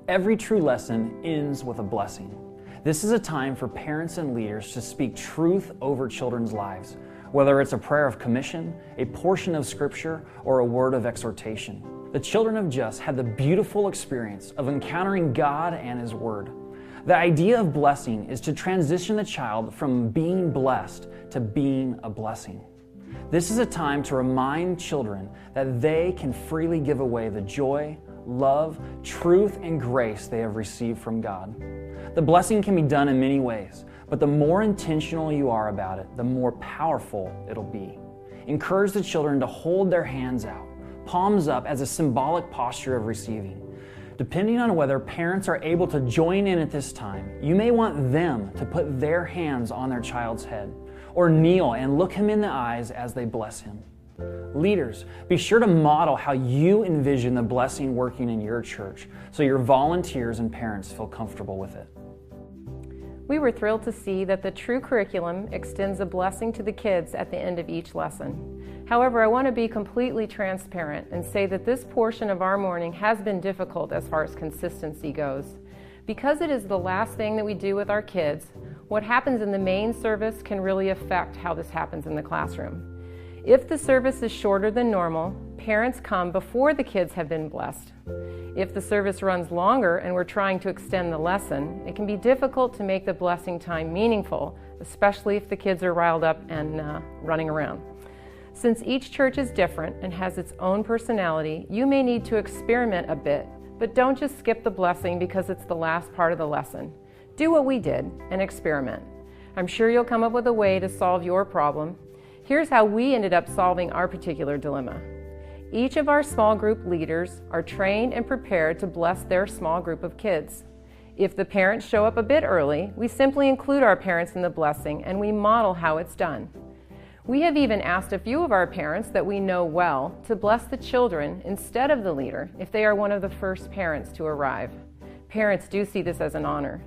Every true lesson ends with a blessing. This is a time for parents and leaders to speak truth over children's lives, whether it's a prayer of commission, a portion of scripture, or a word of exhortation. The children of Just had the beautiful experience of encountering God and His Word. The idea of blessing is to transition the child from being blessed to being a blessing. This is a time to remind children that they can freely give away the joy, love, truth, and grace they have received from God. The blessing can be done in many ways, but the more intentional you are about it, the more powerful it'll be. Encourage the children to hold their hands out, palms up, as a symbolic posture of receiving. Depending on whether parents are able to join in at this time, you may want them to put their hands on their child's head, or kneel and look him in the eyes as they bless him. Leaders, be sure to model how you envision the blessing working in your church so your volunteers and parents feel comfortable with it. We were thrilled to see that the True curriculum extends a blessing to the kids at the end of each lesson. However, I want to be completely transparent and say that this portion of our morning has been difficult as far as consistency goes. Because it is the last thing that we do with our kids, what happens in the main service can really affect how this happens in the classroom. If the service is shorter than normal, parents come before the kids have been blessed. If the service runs longer and we're trying to extend the lesson, it can be difficult to make the blessing time meaningful, especially if the kids are riled up and running around. Since each church is different and has its own personality, you may need to experiment a bit, but don't just skip the blessing because it's the last part of the lesson. Do what we did and experiment. I'm sure you'll come up with a way to solve your problem. Here's how we ended up solving our particular dilemma. Each of our small group leaders are trained and prepared to bless their small group of kids. If the parents show up a bit early, we simply include our parents in the blessing and we model how it's done. We have even asked a few of our parents that we know well to bless the children instead of the leader if they are one of the first parents to arrive. Parents do see this as an honor.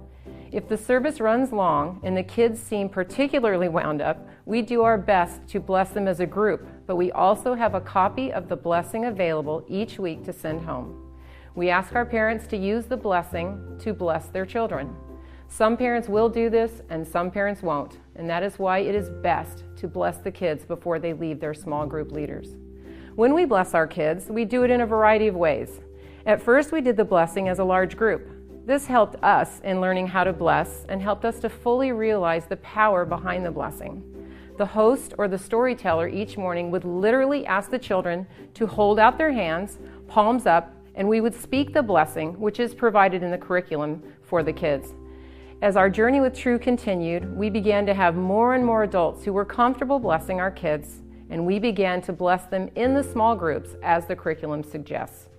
If the service runs long and the kids seem particularly wound up, we do our best to bless them as a group, but we also have a copy of the blessing available each week to send home. We ask our parents to use the blessing to bless their children. Some parents will do this and some parents won't, and that is why it is best to bless the kids before they leave their small group leaders. When we bless our kids, we do it in a variety of ways. At first, we did the blessing as a large group. This helped us in learning how to bless and helped us to fully realize the power behind the blessing. The host or the storyteller each morning would literally ask the children to hold out their hands, palms up, and we would speak the blessing, which is provided in the curriculum for the kids. As our journey with True continued, we began to have more and more adults who were comfortable blessing our kids, and we began to bless them in the small groups as the curriculum suggests.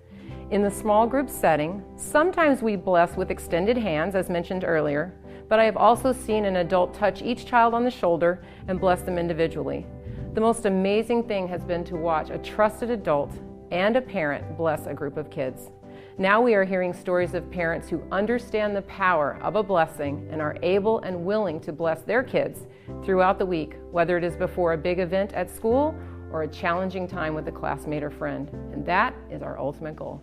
In the small group setting, sometimes we bless with extended hands, as mentioned earlier, but I have also seen an adult touch each child on the shoulder and bless them individually. The most amazing thing has been to watch a trusted adult and a parent bless a group of kids. Now we are hearing stories of parents who understand the power of a blessing and are able and willing to bless their kids throughout the week, whether it is before a big event at school or a challenging time with a classmate or friend. And that is our ultimate goal.